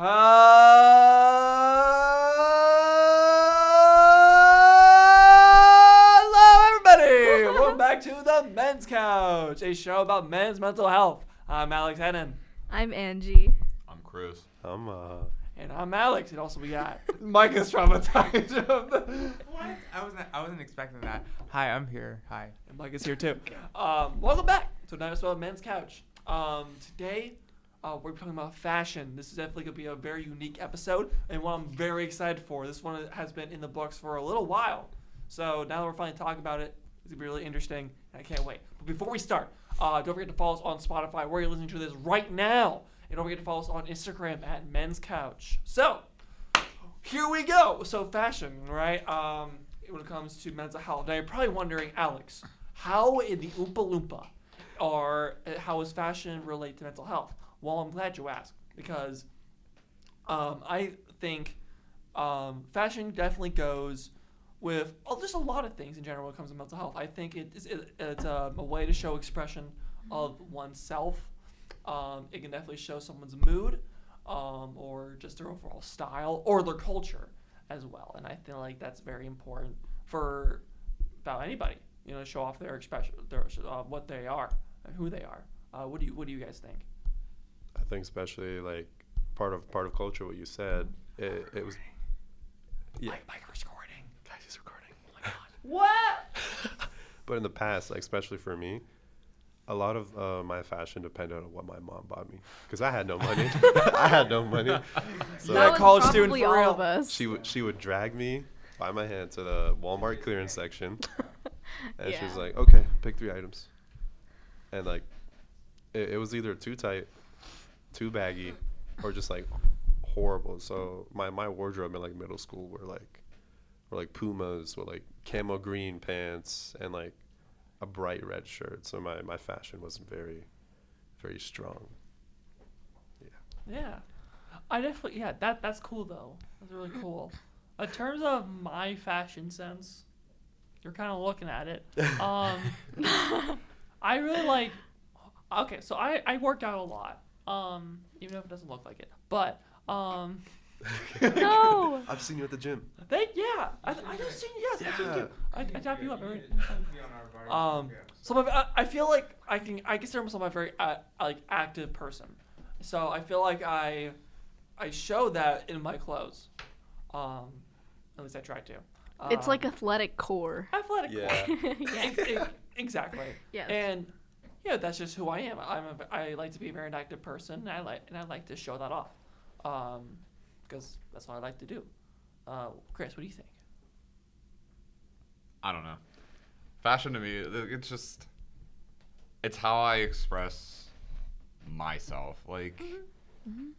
Hello, everybody! Welcome back to the Men's Couch, a show about men's mental health. I'm Alex Hennon. I'm Angie. I'm Chris. And I'm Alex. And also we got Mike is traumatized. What? I wasn't expecting that. Hi, I'm here. Hi. And Mike is here too. Welcome back to another episode of Men's Couch. Today, we're talking about fashion. This is definitely going to be a very unique episode and one I'm very excited for. This one has been in the books for a little while. So now that we're finally talking about it, it's going to be really interesting. And I can't wait. But before we start, don't forget to follow us on Spotify where you're listening to this right now. And don't forget to follow us on Instagram at Men's Couch. So, here we go. So, fashion, right? When it comes to mental health. Now, you're probably wondering, Alex, how in the Oompa Loompa how is fashion relate to mental health? Well, I'm glad you asked because I think fashion definitely goes with just a lot of things in general when it comes to mental health. I think it's a way to show expression of oneself. It can definitely show someone's mood or just their overall style or their culture as well. And I feel like that's very important for about anybody, to show off their expression, what they are and who they are. What do you guys think? I think especially like part of culture, what you said, it was. Yeah. Mike is recording. Guys, he's recording. Oh my God. What? But in the past, like especially for me, a lot of my fashion depended on what my mom bought me because I had no money. So You're a college student for real. Of us. She would drag me by my hand to the Walmart clearance section, and she was Yeah. like, "Okay, pick 3 items," and like it was either too tight, too baggy, or just like horrible. So my wardrobe in like middle school were like Pumas with like camo green pants and like a bright red shirt. So my fashion wasn't very, very strong. Yeah. I definitely, that's cool though. That's really cool. In terms of my fashion sense, you're kind of looking at it. I really like, okay, so I worked out a lot, even if it doesn't look like it. But, No. I've seen you at the gym. I just seen, yes, yeah. I tap you up. Some of I feel like I consider myself a very active person, so I feel like I show that in my clothes. At least I try to. It's like athletic core. Athletic. Yeah. Yeah. Exactly. Yes. And that's just who I am. I like to be a very active person, and I like to show that off, because that's what I like to do. Chris, what do you think? I don't know. Fashion to me, it's how I express myself. Like, Mm-hmm.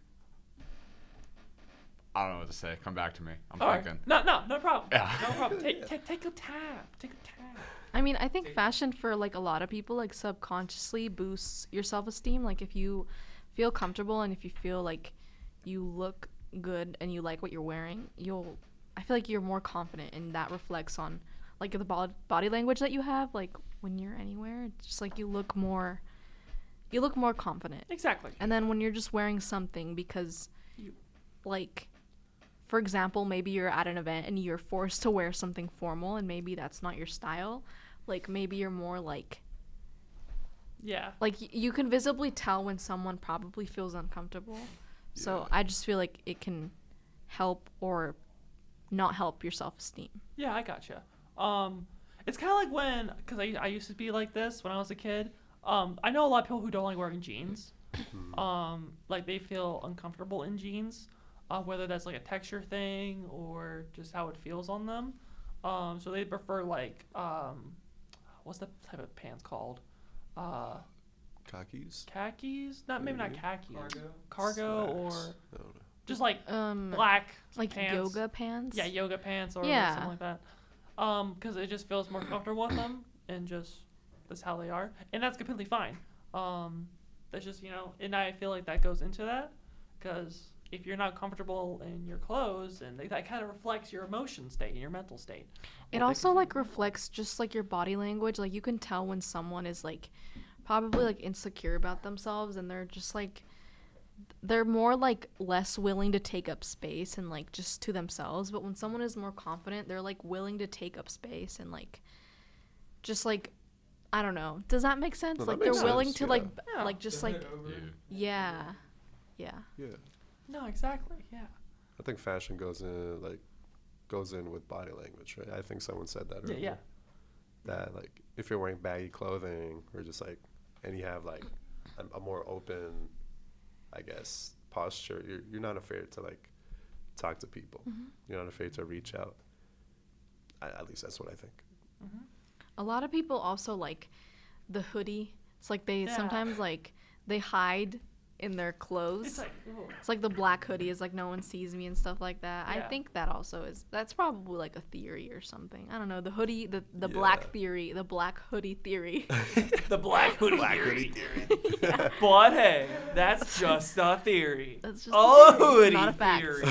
I don't know what to say. Come back to me. I'm All right. thinking. No problem. Yeah. No problem. Take your time. Take your time. I mean, I think fashion for like a lot of people like subconsciously boosts your self-esteem. Like if you feel comfortable and if you feel like you look good and you like what you're wearing, I feel like you're more confident, and that reflects on like the body language that you have. Like when you're anywhere, it's just like you look more confident. Exactly. And then when you're just wearing something because like, for example, maybe you're at an event and you're forced to wear something formal and maybe that's not your style. Like maybe you're more like you can visibly tell when someone probably feels uncomfortable. Yeah. So I just feel like it can help or not help your self-esteem. Yeah, I gotcha. It's kind of like because I used to be like this when I was a kid. I know a lot of people who don't like wearing jeans. Like they feel uncomfortable in jeans, whether that's like a texture thing or just how it feels on them. So they prefer like, what's the type of pants called? Khakis? Khakis? Maybe not khakis. Cargo or no. just like black like pants. Yoga pants. Yeah, yoga pants or something like that. Because it just feels more comfortable with them, and just that's how they are, and that's completely fine. That's just and I feel like that goes into that, because if you're not comfortable in your clothes, and that kind of reflects your emotion state and your mental state. It also like reflects just like your body language. Like you can tell when someone is like probably like insecure about themselves, and they're just like they're more like less willing to take up space and like just to themselves. But when someone is more confident, they're like willing to take up space and like just like I don't know. Does that make sense? No, Like that they're makes willing sense, to yeah. like Yeah. like just like yeah. Yeah. No, exactly. Yeah. I think fashion goes in with body language, right? I think someone said that Yeah. earlier. Yeah. That like if you're wearing baggy clothing or just like and you have like a more open, I guess, posture, you're not afraid to like talk to people. Mm-hmm. You're not afraid to reach out. At least that's what I think. A lot of people also like the hoodie. It's like they Yeah. sometimes like they hide in their clothes. It's like, ooh. It's like the black hoodie is like no one sees me and stuff like that. I Yeah. think that also that's probably like a theory or something. I don't know. The hoodie, the Yeah. black theory, the black hoodie theory. The black hoodie theory. But hey, that's just a theory. That's just Oh, a theory, hoodie not a fact. theory.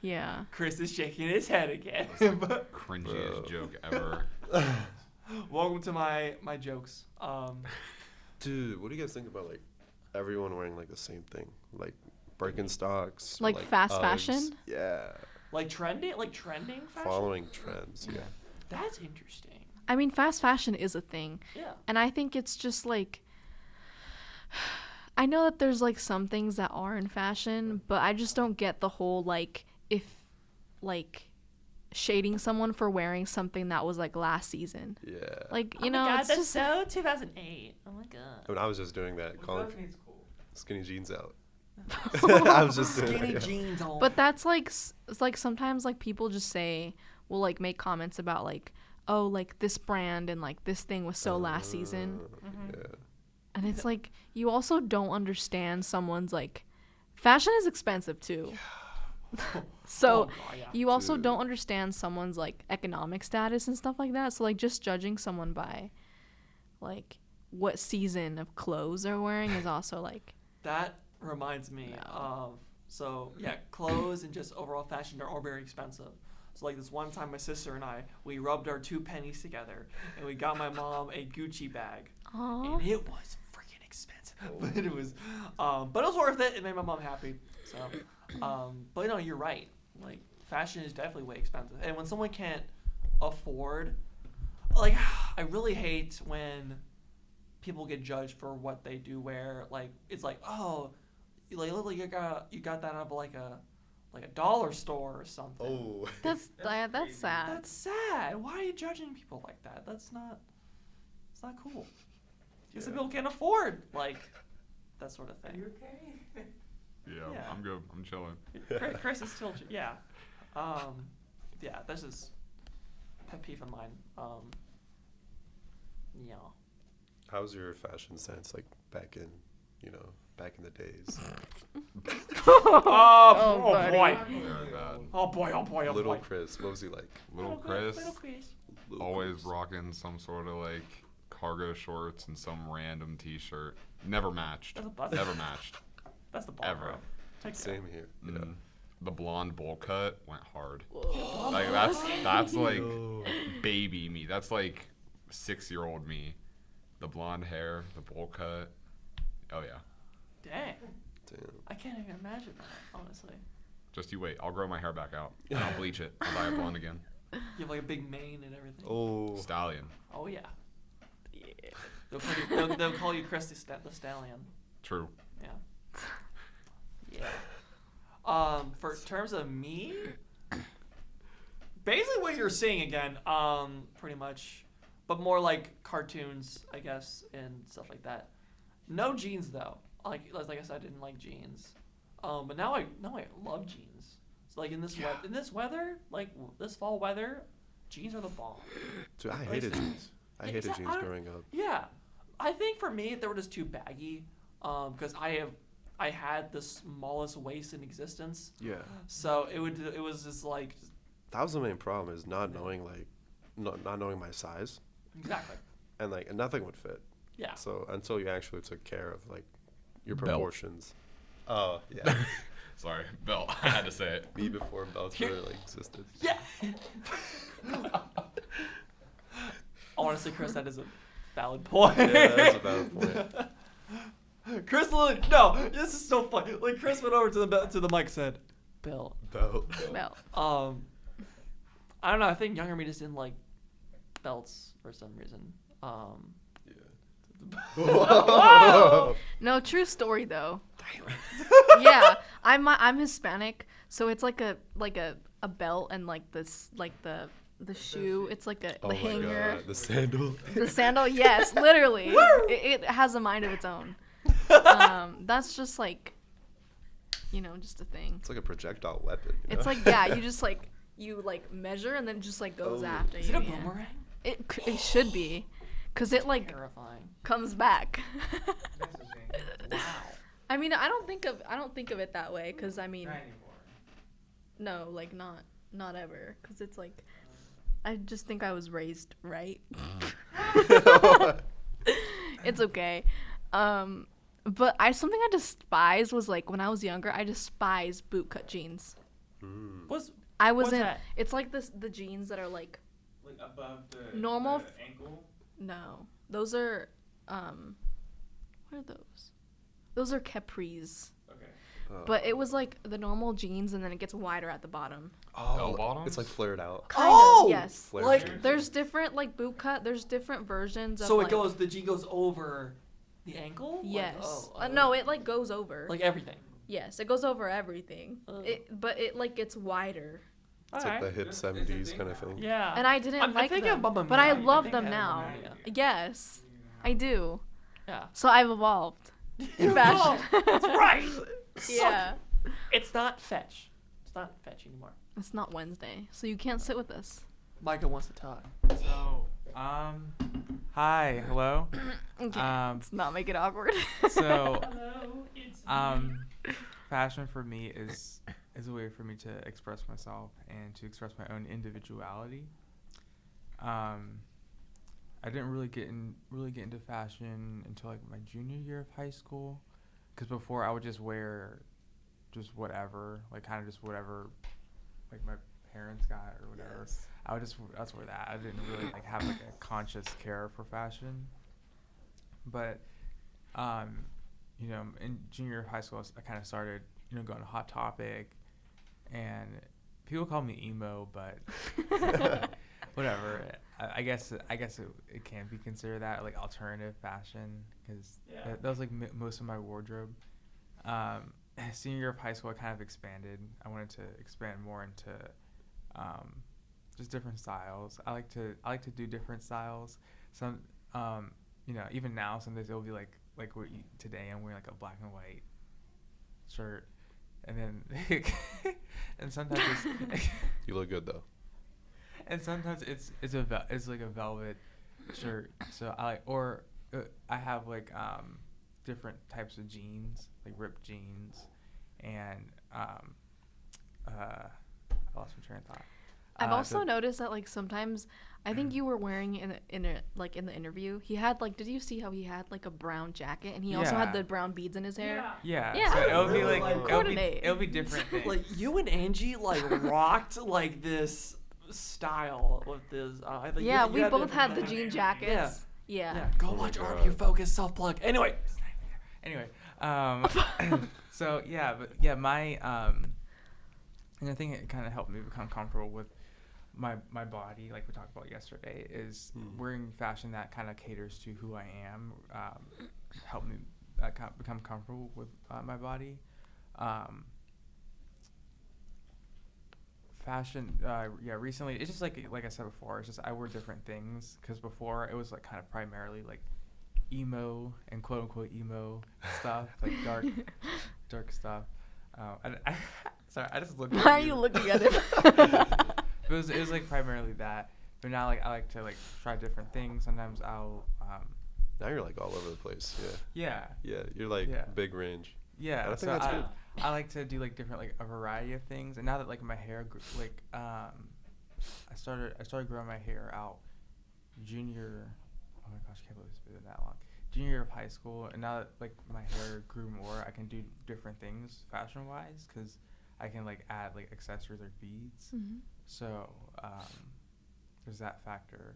Yeah. Chris is shaking his head again. Cringiest joke ever. Welcome to my jokes. Dude, what do you guys think about like everyone wearing like the same thing, like Birkenstocks, or, Like fast Uggs? fashion? Yeah, like trending fashion. following trends. Yeah, That's interesting. I mean, fast fashion is a thing. Yeah. And I think it's just like I know that there's like some things that are in fashion, but I just don't get the whole like if like shading someone for wearing something that was like last season. yeah. Like, Oh you my know, God, it's that's just so 2008. Oh my god. I mean, I was just doing that, calling 2008's cool. skinny jeans out. I was just doing Skinny that, yeah. jeans on. But that's like it's like sometimes like people just will like make comments about like, oh, like this brand and like this thing was so last season. Yeah. And it's like you also don't understand someone's like fashion is expensive too. So Oh, God, yeah. you also Dude. don't understand someone's like economic status and stuff like that. So like just judging someone by like what season of clothes they're wearing is also like That reminds me of clothes and just overall fashion are all very expensive. So like this one time my sister and we rubbed our 2 pennies together and we got my mom a Gucci bag. Aw. And it was freaking expensive. But it was worth it. It made my mom happy. So but no, you're right. Like fashion is definitely way expensive. And when someone can't afford like I really hate when people get judged for what they do wear. Like it's like, oh, like look like you got that out of like a dollar store or something. Oh. That's sad. That's sad. Why are you judging people like that? It's not cool. Just Yeah. people can't afford like that sort of thing. okay? Yeah. I'm good. I'm chilling. Chris is still yeah. Yeah, that's just pet peeve of mine. Yeah. How's your fashion sense like back in the days? Oh, buddy. boy. Very bad. Oh boy. Oh boy. Oh Little boy. Chris, what was he like? Little Chris, Little Chris. Little always Chris. rocking some sort of like cargo shorts and some random T-shirt. Never matched. That's a buzz. Never matched. That's the ball. Ever. Bro. Take Same here. Yeah. Mm. The blonde bowl cut went hard. Like that's like baby me. That's like 6-year-old me. The blonde hair, the bowl cut. Oh yeah. Dang. Damn. I can't even imagine that, honestly. Just you wait. I'll grow my hair back out and I'll bleach it. I'll dye it blonde again. You have like a big mane and everything. Oh. Stallion. Oh yeah. Yeah. They'll call you Chris the Stallion. True. Yeah. For terms of me, basically what you're seeing again, pretty much, but more like cartoons, I guess, and stuff like that. No jeans though. Like I said, I didn't like jeans. But now I love jeans. So like in this weather, like this fall weather, jeans are the bomb. Dude, I hated jeans. I Yeah, hated exact- jeans I don't- growing up. Yeah, I think for me they were just too baggy. Because I had the smallest waist in existence. Yeah. So it was just like That was the main problem is not knowing not knowing my size exactly. and like and nothing would fit. Yeah. So until you actually took care of like your Belt. proportions. Oh yeah. Sorry, belt. I had to say it. Me before belts Here- really like existed. Yeah. Honestly, Chris, that is a valid point. Yeah, that's a valid point. Chris, no, this is so funny. Like Chris went over to the mic, and said, "Belt." Belt. Belt. I don't know. I think younger me just didn't like belts for some reason. Whoa. No, true story though. Yeah, I'm Hispanic, so it's like a belt and like this the shoe. It's like the Oh my hanger. God, the sandal. The sandal, yes, literally. It has a mind of its own. That's just like, just a thing. It's like a projectile weapon. It's like, yeah, you just like measure and then it just like goes after you. Is it a yeah. boomerang? It should be, cause it like Terrifying. comes back. Wow. I mean, I don't think of it that way, cause I mean, Not anymore. no, like not ever, cause it's like, I just think I was raised right. It's okay. But something I despised was like when I was younger, I despised bootcut jeans. What's that? It's like the jeans that are like above the normal the ankle. no. Those are what are those? Those are capris. Okay. But it was like the normal jeans and then it gets wider at the bottom. Bell bottoms? It's like flared out. Kind Oh! of, yes. Flare Like- jeans. There's different like boot cut. There's different versions of So like, the G goes over the ankle? yes. Like, No, it like goes over. like everything. yes, it goes over everything. Oh. But it like gets wider. It's like the hip 70s kind of thing. Yeah. And I didn't I'm like thinking them. of Mamma But I Mia. love think them I now. remember Yeah. Yes, I do. Yeah. So I've evolved in fashion. That's right. Yeah. It's not fetch. It's not fetch anymore. It's not Wednesday, so you can't sit with us. Micah wants to talk. So, hi, hello. Okay. Um, Let's not make it awkward. So, fashion for me is a way for me to express myself and to express my own individuality. I didn't really get into fashion until like my junior year of high school, because before I would just wear just whatever, like kind of just whatever, like my parents got or whatever. Yes. I would just wear that. I didn't really like have like a conscious care for fashion. But in junior year of high school, I kind of started, going to Hot Topic, and people call me emo, but whatever. I guess it can be considered that, like alternative fashion, because that was like most of my wardrobe. Senior year of high school, I kind of expanded. I wanted to expand more into just different styles. I like to do different styles. Some even now, sometimes it'll be like today I'm wearing like a black and white shirt, and then and sometimes it's You look good though. and sometimes it's like a velvet shirt. So I have like different types of jeans, like ripped jeans, and I lost my train of thought. I've also noticed that like sometimes I think you were wearing in the interview. He had like, did you see how he had like a brown jacket and he also had Yeah. the brown beads in his hair? Yeah. Yeah. So it'll be Really? like Coordinate. it'll be different things. Like you and Angie rocked like this style with this. I think Yeah, you we had both had the different- jean jackets. Yeah. Yeah. Go watch RBU Focus self plug. Anyway. Anyway, so yeah, but yeah, my and I think it kind of helped me become comfortable with my body, like we talked about yesterday, is wearing fashion that kind of caters to who I am. Helped me become comfortable with my body. Fashion, recently it's just like I said before, it's just I wear different things, because before it was like kind of primarily like emo and quote unquote emo stuff, like dark stuff. Sorry, I just looked. Why are you looking at it? It was like primarily that, but now like I like to like try different things. Sometimes I'll Now you're like all over the place. yeah. Yeah, you're like Yeah. big range. Yeah, I think so that's good. I like to do like different, like a variety of things. And now that like my hair I started growing my hair out junior. Oh my gosh, I can't believe it's been that long. Junior year of high school, and now that like my hair grew more, I can do different things fashion wise, because I can like add like accessories like beads. Mhm. So there's that factor.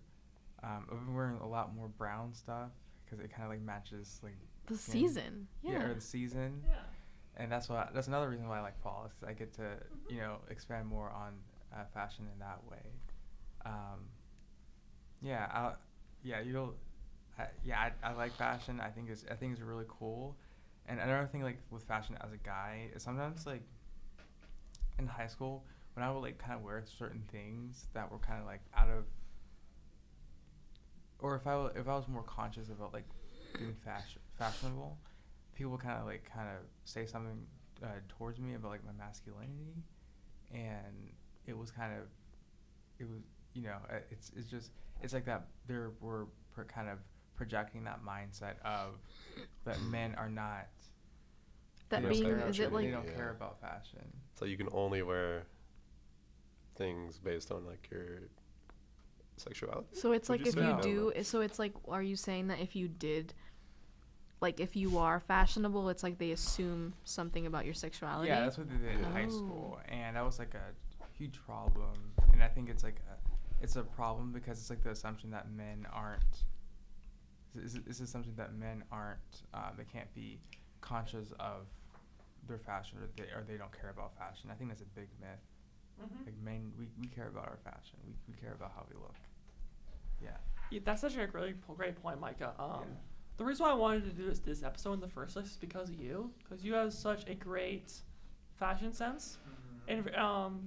I've been wearing a lot more brown stuff because it kind of like matches like The season. Yeah. Or the season. Yeah. And that's another reason why I like fall. Is I get to expand more on fashion in that way. I like fashion. I think it's really cool. And another thing like with fashion as a guy is sometimes like in high school when I would like kind of wear certain things that were kind of like out of, or if I was more conscious about like being fashionable, people would kind of say something towards me about like my masculinity, and it's like that we're kind of projecting that mindset of that men are not That They being don't care is it about like they don't care about fashion. So you can only wear things based on like your sexuality. so it's Would like you if say? you I don't do know. so it's like are you saying that if you did like if you are fashionable it's like they assume something about your sexuality? Yeah, that's what they did in high Oh. school, and that was like a huge problem. And I think it's a problem because it's like the assumption that men aren't. It's this assumption that men aren't. They can't be conscious of their fashion, or they don't care about fashion. I think that's a big myth. Mm-hmm. Like men, we care about our fashion. We care about how we look. Yeah. Yeah, that's such a really great point, Micah. Yeah. The reason why I wanted to do this episode in the first place is because of you, because you have such a great fashion sense, and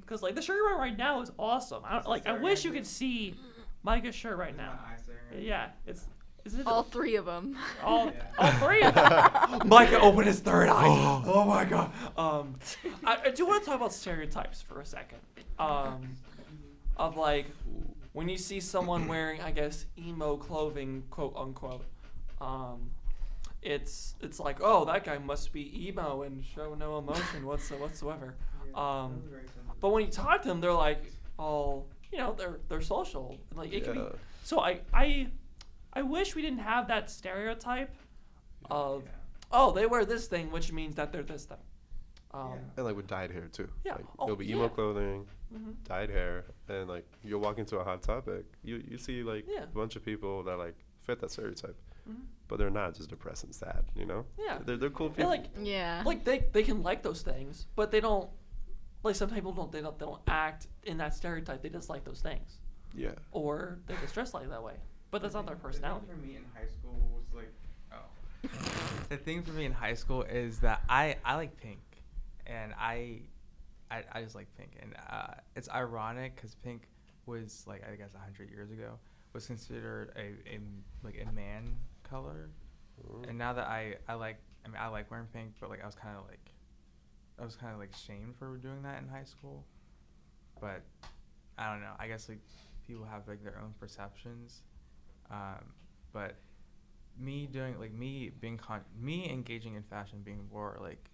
because like the shirt you're wearing right now is awesome. I wish you could see Micah's shirt right now. Yeah, isn't it All three of them. all three of them. Micah opened his third eye. Oh my god. I do want to talk about stereotypes for a second. Of like when you see someone wearing, I guess, emo clothing, quote unquote, it's like, oh, that guy must be emo and show no emotion whatsoever. But when you talk to them, they're like, all they're social. Like it can be. So I wish we didn't have that stereotype of, oh, they wear this thing, which means that they're this thing. And like with dyed hair too. Yeah. Like, Oh, it'll be yeah. emo clothing, Mm-hmm. dyed hair, and like you'll walk into a hot topic, you see like Yeah. a bunch of people that like fit that stereotype, Mhm. but they're not just depressed and sad. Yeah. They're cool And people. like Yeah. they can like those things, but they don't. Like some people don't. They don't act in that stereotype. They just like those things, Yeah. or they just dress like that way. But that's not their personality. The thing for me in high school was like, the thing for me in high school is that I like pink, and I just like pink, and it's ironic because pink was like I guess 100 years ago was considered a man color, and now that I like wearing pink, but like I was kind of like shamed for doing that in high school, but I don't know. I guess like people have like their own perceptions. But me engaging in fashion, being more like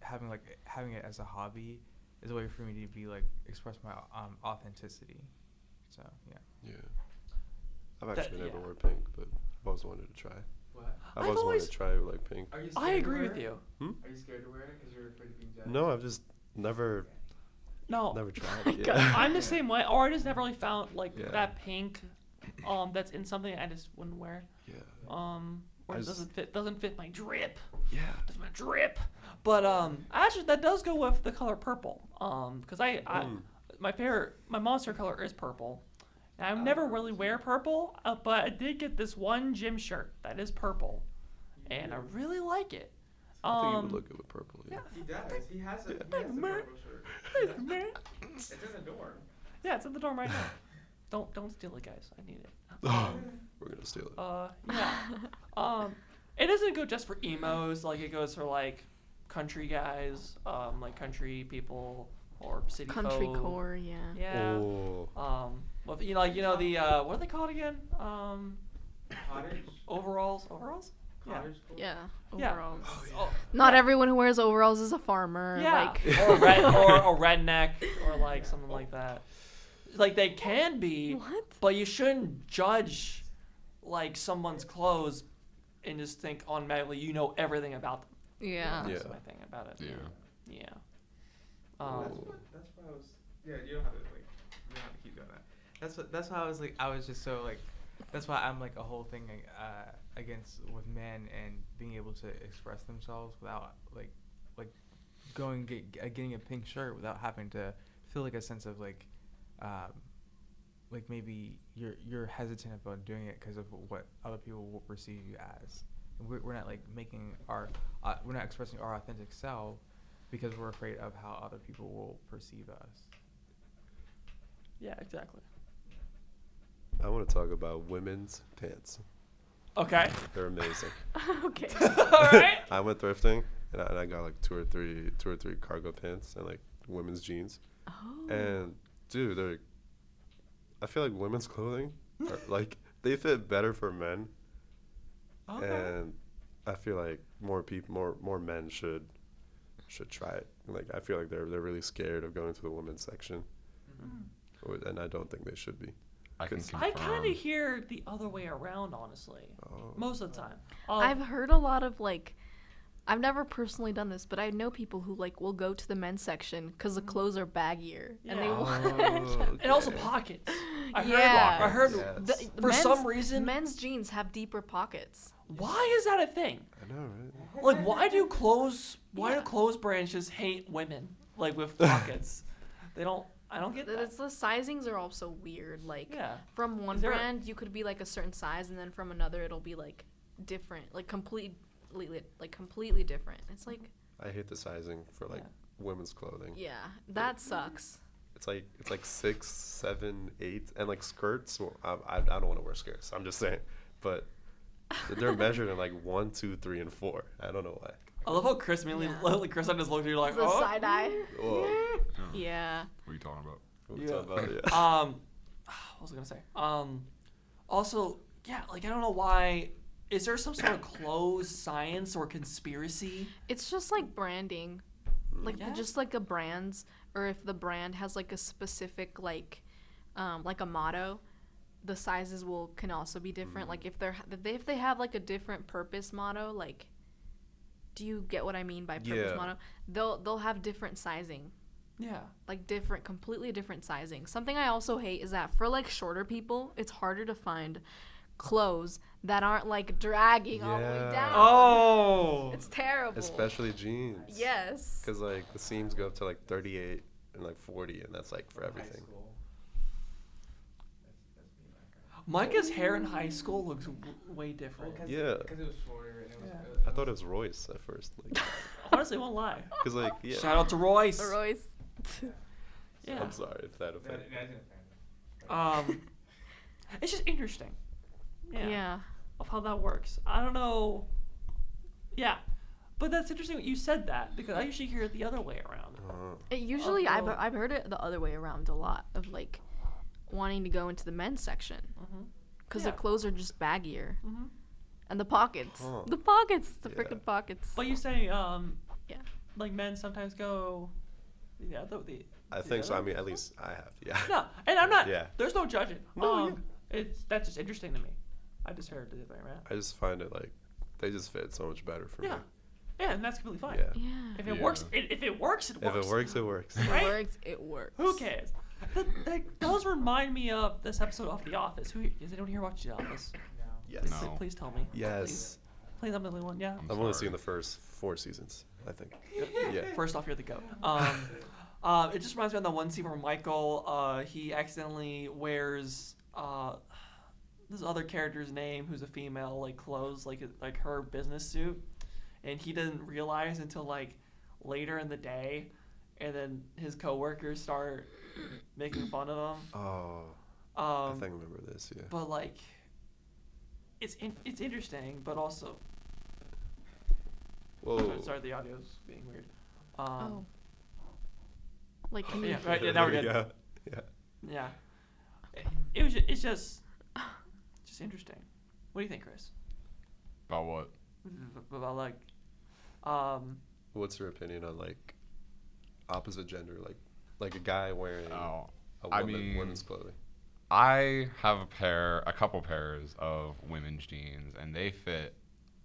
having it as a hobby is a way for me to be like express my authenticity. So yeah. I've actually That- never yeah. worn pink, but I've always wanted to try. What? I've I've always wanted always- to try like pink. Are you I agree with you. Are you scared to wear it because you're afraid of being judged? No, I've just never No, tried. it. God, Yeah. I'm the same way. Or I just never really found like Yeah. that pink, that's in something I just wouldn't wear. Yeah. Or I it just- doesn't fit my drip. Yeah. Doesn't my drip. But actually that does go with the color purple. Because my monster color is purple. And I would never really wear purple, but I did get this one gym shirt that is purple, and I really like it. I think you would look good with purple. Yeah. He does. He has a man. purple shirt. Hey, man. It's in the dorm. Yeah, it's in the dorm right now. Don't steal it, guys. I need it. We're gonna steal it. Yeah. It doesn't go just for emos. Like it goes for like country guys, like country people or city Country folk. core, yeah. Yeah. Oh. Well, the what are they called again? Cottage. Overalls. Yeah. Cottage. Yeah. Yeah. Overalls. Oh, Not everyone who wears overalls is a farmer. yeah. Like or a redneck or like something like that. Like they can be, what? but you shouldn't judge like someone's clothes and just think automatically you know everything about them. Yeah. Yeah. That's my thing about it. Yeah. Yeah. That's why I was. Yeah, you don't have to keep doing that. That's why I was like, I was just so like That's why I'm like a whole thing against with men and being able to express themselves without like getting a pink shirt without having to feel like a sense of like maybe you're hesitant about doing it because of what other people will perceive you as. And we're not like making we're not expressing our authentic self because we're afraid of how other people will perceive us. Yeah, exactly. I want to talk about women's pants. Okay. They're amazing. Okay. All right. I went thrifting and I got like two or three cargo pants and like women's jeans. Oh. And dude, I feel like women's clothing are, like they fit better for men. Okay. And I feel like more men should try it. Like I feel like they're really scared of going to the women's section. And I don't think they should be. I can 'Cause confirm. I kind of hear the other way around, honestly. Oh. Most of the time. I've heard a lot of like, I've never personally done this, but I know people who like will go to the men's section because the clothes are baggier and they Yeah. want. And also pockets. I Yeah. heard Yes. for some reason. men's jeans have deeper pockets. Why is that a thing? I know, right? Like, why do clothes brands just hate women? Like, with pockets. I don't get that. It's the sizings are also weird. Like Yeah. from one Is there- brand, you could be like a certain size, and then from another, it'll be like different, like completely different. It's like, I hate the sizing for like women's clothing. yeah, that sucks. It's like 6, 7, 8, and like skirts. Well, I don't want to wear skirts. I'm just saying, but they're measured in like 1, 2, 3, and 4. I don't know why. I love how Chris mainly, Yeah. like Chris, I just looked at you like, The oh. side eye. Whoa. Yeah. What are you talking about? What Yeah. we talking about? Yeah. What was I gonna say? Also, yeah, like I don't know why. Is there some sort of clothes science or conspiracy? It's just like branding, like Yeah. just like a brand's, or if the brand has like a specific like a motto, the sizes can also be different. Like if they have like a different purpose motto, like, do you get what I mean by purpose Yeah. motto? They'll have different sizing, Yeah. like completely different sizing. Something I also hate is that for like shorter people, it's harder to find clothes that aren't like dragging all the way Yeah. down. Oh. It's terrible. Especially jeans. Yes. Because like the seams go up to like 38 and like 40, and that's like for everything. Micah's hair in high school looks way different. Yeah. Because it was shorter. And it was, Yeah. I thought it was Royce at first. Like, Honestly, won't lie. cause like yeah. Shout out to Royce. Royce. Yeah. I'm sorry if that offended. It's just interesting. Yeah. Of how that works. I don't know. Yeah. But that's interesting that you said that because I usually hear it the other way around. It usually, Oh. I've heard it the other way around a lot of like wanting to go into the men's section because Yeah. the clothes are just baggier Mhm. and the pockets, Huh. the Yeah. freaking pockets. But you say, Yeah. like men sometimes go, I think so. I mean, at least I have. Yeah. No, and I'm not. Yeah. There's no judging. No, That's just interesting to me. I just heard it the other way around. I just find it like they just fit so much better for Yeah. me. Yeah, and that's completely fine. Yeah. Yeah. If it Yeah. works, if it works, it If works. it works, it works. It Right? works. It works. Who cares? That does remind me of this episode of The Office. Does anyone here watch The Office? Yes. No. Please tell me. Yes. Please, I'm the only one. Yeah. I've only sorry. seen the first 4 seasons, I think. Yeah. Yeah. First off, you're the goat. It just reminds me of that one scene where Michael, he accidentally wears this other character's name, who's a female, like clothes, like her business suit, and he didn't realize until like later in the day, and then his coworkers start making fun of him. Oh, I Um, think I remember this. Yeah. but like, it's interesting, but also Whoa. sorry, the audio's being weird. Oh. Like, can you? Yeah, right. Yeah, now we're good. Yeah. Yeah. Yeah. It's just interesting. What do you think, Chris? About what? About like, What's your opinion on like opposite gender, like a guy wearing Oh, a I woman, mean- women's clothing? I have a couple pairs of women's jeans, and they fit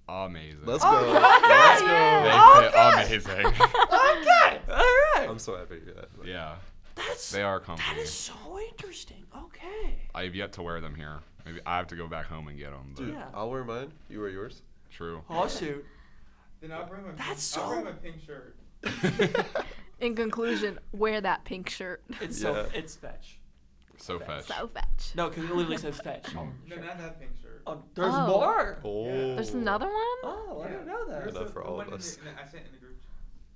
amazing. Let's go. Okay. Let's They go. fit amazing. okay, all right. I'm so happy to hear that. Yeah, That's they are comfy. that is so interesting. Okay. I've yet to wear them here, Maybe I have to go back home and get them. But Dude, Yeah. I'll wear mine. You wear yours. true. Oh shoot. Then I'll bring my I'll bring my pink shirt. In conclusion, wear that pink shirt. It's Yeah. it's fetch. So fetch. So fetch. No, because it literally says fetch. No, not that pink shirt. Oh, there's Oh. more. Oh. There's another one? Oh, I didn't know that. There's Enough for all of us. I sent in the group chat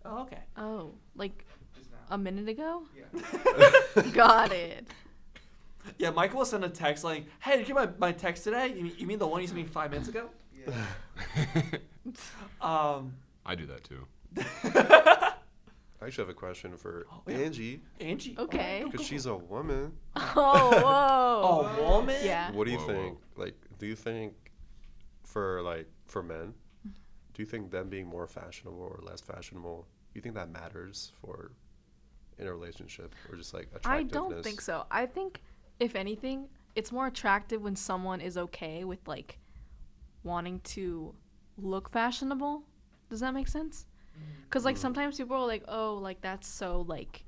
Oh, okay. Oh, like just now. a minute ago? Yeah. Got it. Yeah, Michael will send a text like, "Hey, did you get my text today? You mean the one you sent me 5 minutes ago?" Yeah. I do that too. I actually have a question for Oh, yeah. Angie Angie. Okay. because she's a woman. Oh, whoa. Oh, woman. Yeah. What do you Whoa, think? Like, do you think for men, do you think them being more fashionable or less fashionable, do you think that matters for in a relationship or just like I attractiveness? don't think so. I think, if anything, it's more attractive when someone is okay with, like, wanting to look fashionable. Does that make sense? Because, like, sometimes people are like, oh, like, that's so, like,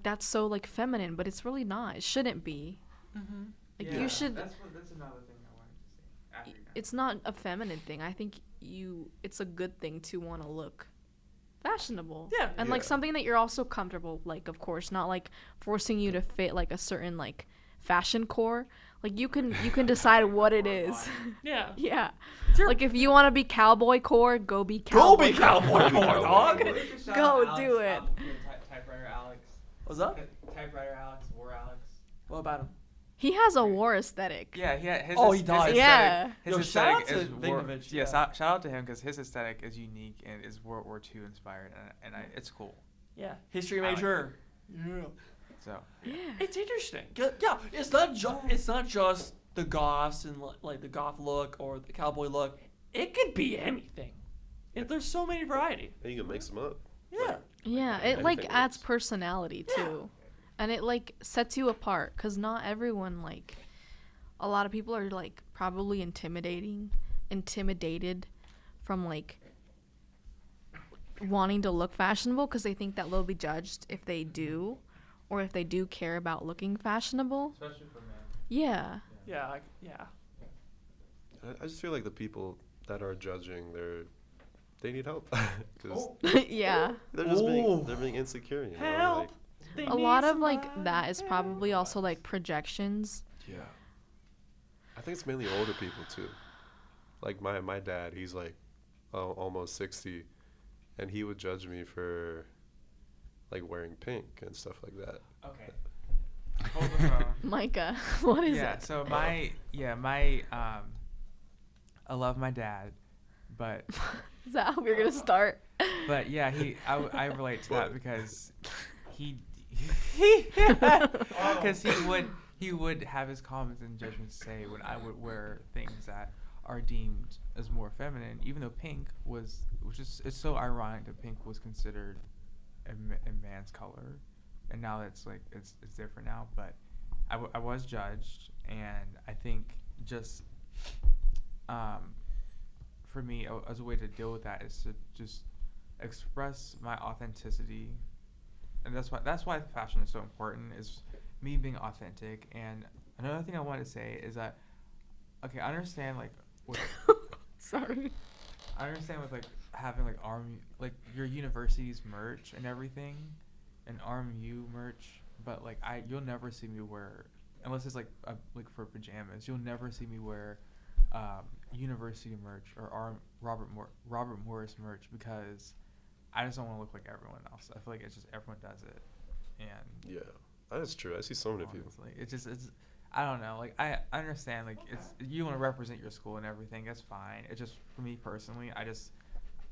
that's so, like, feminine, but it's really not. It shouldn't be. Mm-hmm. Like, you should... That's another thing I wanted to say. After you It's not a feminine thing. I think it's a good thing to want to look fashionable. Yeah. And, like, Yeah. something that you're also comfortable, like, of course, not, like, forcing you to fit, like, a certain, like, fashion core. Like, you can decide what it is. Yeah. Yeah. Sure. Like, if you want to be cowboy core, go be Go cowboy. be cowboy, dog. Go do it. Typewriter Alex. What's up? Typewriter Alex. War Alex. What about him? He has a war aesthetic. Yeah, his Oh, he does. Yeah. His Yo, shout out aesthetic to is war, Vignovich, yeah, yeah. shout out to him because his aesthetic is unique and is World War II inspired, and it's cool. Yeah. History I like major. Yeah. So Yeah. It's interesting. Yeah, it's not just the goths and like the goth look or the cowboy look. It could be anything. There's so many variety. And you can mix them up. Yeah. Yeah, it Anything like adds works. personality too. And it like sets you apart cuz not everyone like a lot of people are like probably intimidated from like wanting to look fashionable cuz they think that they'll be judged if they do or if they do care about looking fashionable. especially for men. Yeah. Yeah. Yeah. I just feel like the people that are judging, they need help because Yeah. they're just Ooh. being insecure. You know? Help. Like, They A need lot of somebody. like that is probably also like projections. yeah. I think it's mainly older people too. Like my dad, he's like almost 60, and he would judge me for like wearing pink and stuff like that. Okay. Hold the phone. Micah, what is Yeah. it? So I love my dad, but Is that how we're going to start? yeah, I relate to that because he he would have his comments and judgments say when I would wear things that are deemed as more feminine, even though pink it's so ironic that pink was considered a man's color, and now it's like it's different now. But I was judged, and I think just for me as a way to deal with that is to just express my authenticity, and that's why fashion is so important, is me being authentic. And another thing I want to say is that I understand like Sorry. I understand with like having like your university's merch and everything, and RMU merch, but like you'll never see me wear, unless it's like for pajamas, you'll never see me wear university merch or Robert Morris merch, because I just don't want to look like everyone else. I feel like it's just everyone does it, and Yeah, that is true. I see so many people. honestly, it's I don't know. Like I understand like it's you want to represent your school and everything. That's fine. It's just for me personally, I just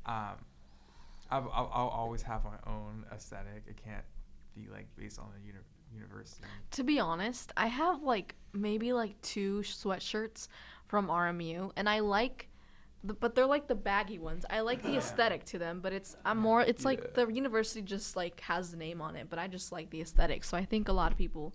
I'll always have my own aesthetic. It can't be like based on the university. To be honest, I have like maybe like 2 sweatshirts from RMU, and I like, but they're like the baggy ones. I like the aesthetic to them, but it's like Yeah. the university just like has the name on it, but I just like the aesthetic. So I think a lot of people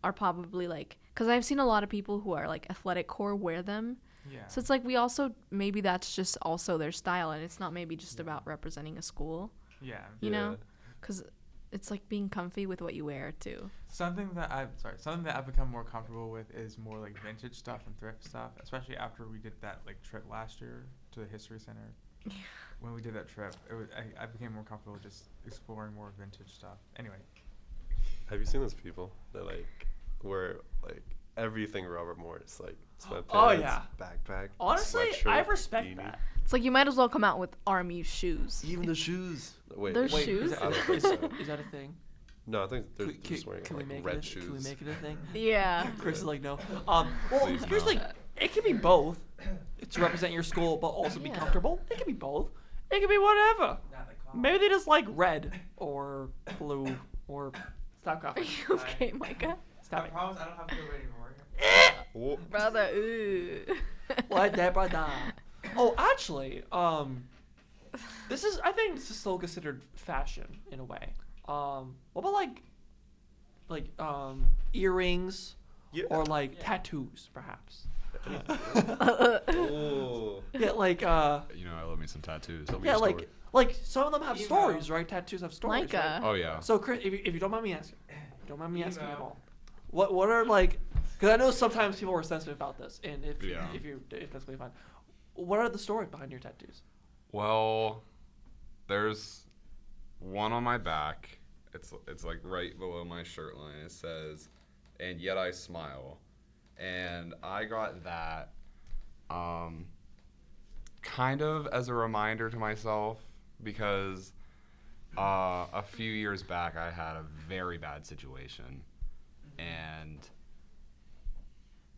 are probably like, because I've seen a lot of people who are like athletic core wear them. Yeah. So it's like we also, maybe that's just also their style, and it's not maybe just about representing a school, Yeah. you know? Because it's like being comfy with what you wear too. Something that I've become more comfortable with is more like vintage stuff and thrift stuff, especially after we did that like trip last year to the History Center. When we did that trip, I became more comfortable just exploring more vintage stuff. Anyway. Have you seen those people that like wear like everything Robert Morris, like sweatpants, Oh, yeah. backpack, Honestly, sweatshirt, I respect beanie. that. It's like you might as well come out with army shoes. Even the shoes. Wait, There's wait, shoes? Is I don't that, think so. is that a thing? No, I think they're Can- just wearing can we like make red it? shoes. Can we make it a thing? Yeah. Chris is like, no. Well, Please here's the no. thing. It can be both. To represent your school, but also be Yeah. comfortable. It can be both. It can be whatever. Maybe they just like red or blue or stop Are coughing. you okay, Micah? Stop it. promise I don't have to go anymore. Whoa. Brother, ooh. What that brother? Oh, actually, I think this is still considered fashion in a way. What about like earrings Yeah. or like tattoos, perhaps? Oh. Yeah, like You know, I love me some tattoos. Tell me yeah, your like story. like some of them have Emo. stories, right? Tattoos have stories. Micah. Right? Oh yeah. So Chris, if you don't mind me asking, at Emo. all, what are like? Because I know sometimes people are sensitive about this, and if Yeah. if that's really fine, what are the stories behind your tattoos? Well, there's one on my back. It's like right below my shirt line. It says, "And yet I smile," and I got that kind of as a reminder to myself because a few years back I had a very bad situation, and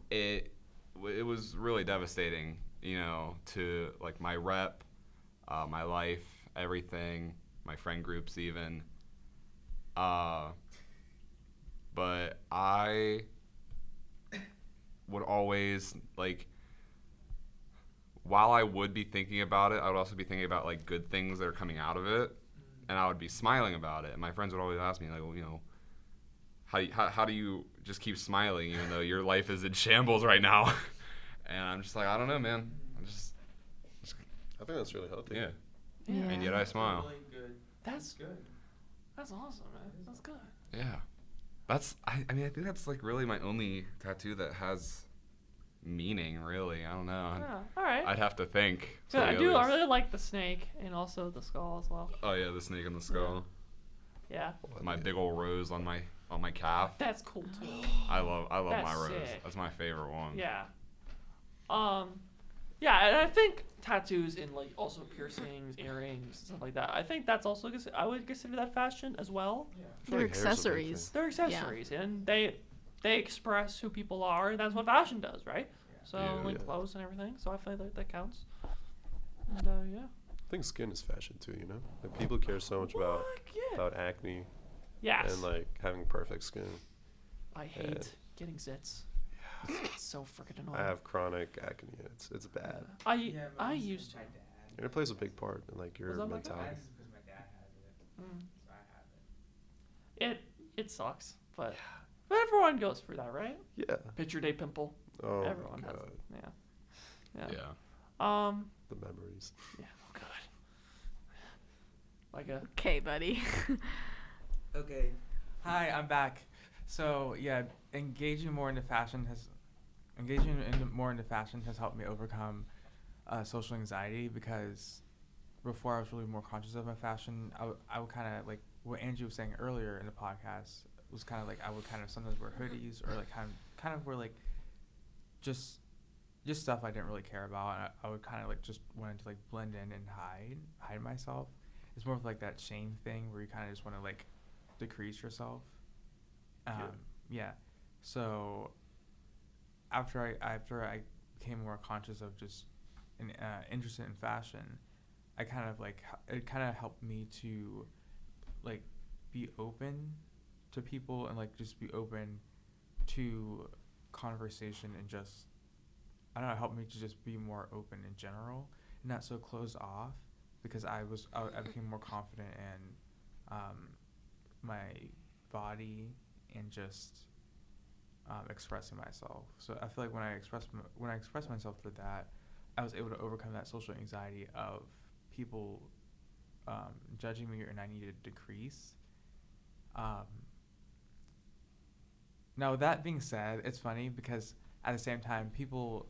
it was really devastating, you know, to like my rep, my life, everything, my friend groups even. But I would always like, while I would be thinking about it, I would also be thinking about like good things that are coming out of it, and I would be smiling about it. And my friends would always ask me like, well, you know, how do you just keep smiling even though your life is in shambles right now? And I'm just like, I don't know, man. I'm just I think that's really healthy. yeah. Yeah. And yet I smile. Really good. That's Good. That's awesome, man. That's good. Yeah. I mean I think that's like really my only tattoo that has meaning, really. I don't know. Yeah. All right. I'd have to think. Yeah, I the do. I others. really like the snake and also the skull as well. Oh yeah, the snake and the skull. Yeah. My big old rose on my calf. That's cool too. I love That's my rose. sick. That's my favorite one. Yeah. Yeah, and I think tattoos and like also piercings, earrings, stuff like that. I think that's also I would consider that fashion as well. I feel They're like hair's a big accessories. They're accessories, and they express who people are, and that's what fashion does, right? So Yeah. like Yeah. clothes and everything. So I feel like that counts. And yeah. I think skin is fashion too, you know? Like people care so much about Fuck yeah. about acne Yes. and like having perfect skin. I hate getting zits. It's so freaking annoying. I have chronic acne. It's bad. I used to. And it plays a big part in like your Was that like that? mentality. because my dad has it, Mm. so I have it. It sucks, but everyone goes through that, right? Yeah. Picture day pimple. Oh Everyone my has god. it. Yeah. Yeah. The memories. Yeah. Oh god. Like a. Okay, buddy. Okay. Hi, I'm back. So yeah, engaging more into fashion has helped me overcome social anxiety because before I was really more conscious of my fashion. I would kind of like what Angie was saying earlier in the podcast was kind of like I would kind of sometimes wear hoodies or like kind of wear like just stuff I didn't really care about, and I would kind of like just wanted to like blend in and hide myself. It's more of like that shame thing where you kind of just want to like decrease yourself. Yeah. So after I became more conscious of just interested in fashion, I kind of like it kind of helped me to like be open to people and like just be open to conversation and just I don't know, it helped me to just be more open in general and not so closed off because I became more confident in my body and just expressing myself. So I feel like when I expressed myself through that, I was able to overcome that social anxiety of people judging me and I needed to decrease. Now, with that being said, it's funny because at the same time, people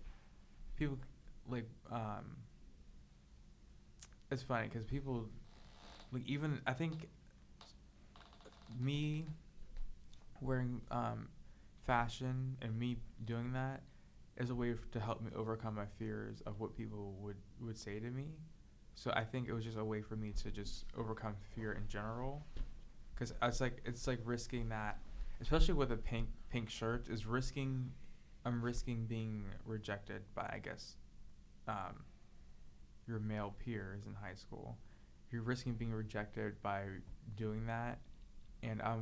like it's funny because people like even I think me wearing fashion and me doing that is a way to help me overcome my fears of what people would say to me. So I think it was just a way for me to just overcome fear in general, because it's like risking that, especially with a pink shirt, is risking. I'm risking being rejected by, I guess, your male peers in high school. You're risking being rejected by doing that, and I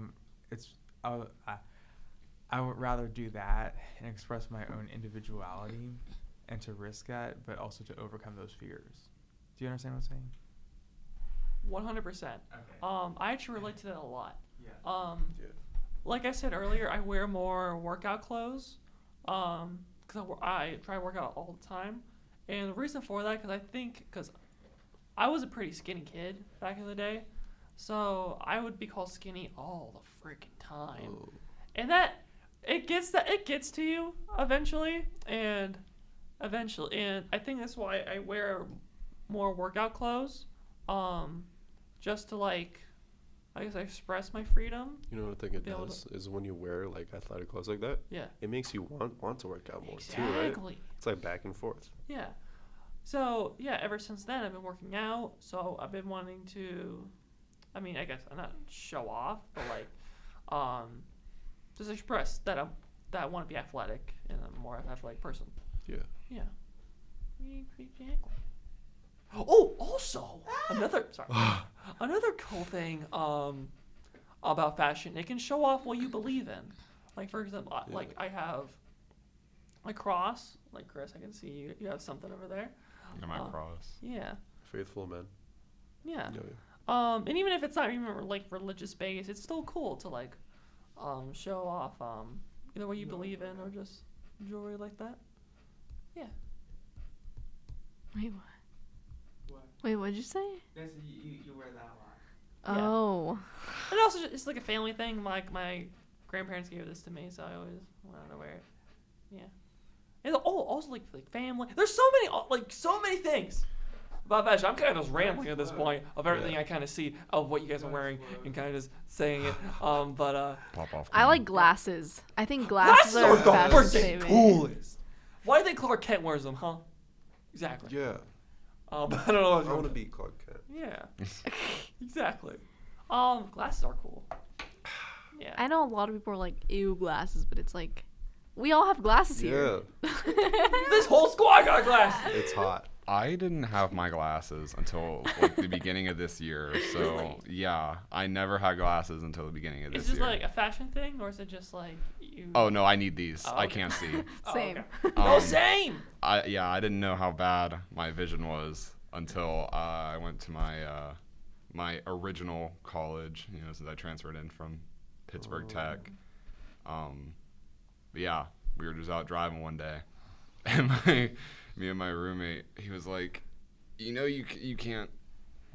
would rather do that and express my own individuality and to risk that, but also to overcome those fears. Do you understand what I'm saying? 100%. Okay. I actually relate to that a lot. Yeah. Yeah. Like I said earlier, I wear more workout clothes, because I try to work out all the time, and the reason for that, because I was a pretty skinny kid back in the day, so I would be called skinny all the freaking time, and it gets to you eventually, and I think that's why I wear more workout clothes, just to like, I guess, express my freedom. You know what I think it does is when you wear like athletic clothes like that, Yeah. it makes you want to work out more Exactly. too, right? It's like back and forth. Yeah. So yeah, ever since then I've been working out. So I've been wanting to, I mean, I guess I'm not show off, but like, just express that I want to be athletic and I'm a more athletic person. Yeah. Yeah. Exactly. Oh, also another cool thing about fashion, it can show off what you believe in. Like for example, like I have a cross. Like Chris, I can see you have something over there. Yeah, my cross. Yeah. Faithful men. Yeah. Yeah. And even if it's not even like religious based, it's still cool to like show off either what you believe in or just jewelry like that. Yeah. Wait, what? Wait, what'd you say? Yes, you wear that a lot. Yeah. Oh. And also, it's like a family thing. Like my grandparents gave this to me, so I always wanted to wear it. Yeah. And also like family. There's so many things about fashion. I'm kind of just rambling at this point of everything I kind of see of what you guys are wearing and kind of just saying it. But Pop off. I like glasses. I think glasses are the fashion freaking statement. coolest. Why do you think Clark Kent wears them, huh? Exactly. Yeah. But I don't know. I want to be Clark Kent. Yeah. Exactly. Glasses are cool. Yeah. I know a lot of people are like, ew, glasses, but it's like, we all have glasses here. Yeah. This whole squad got glasses. It's hot. I didn't have my glasses until like the beginning of this year. So Really? yeah, I never had glasses until the beginning of this Is this year. like a fashion thing, or is it just like you? Oh no, I need these. Oh, I okay. can't see. Same. Okay. Um, Same. I didn't know how bad my vision was until I went to my my original college. You know, since I transferred in from Pittsburgh Tech. But yeah, we were just out driving one day, and me and my roommate, he was like, you know, you can't.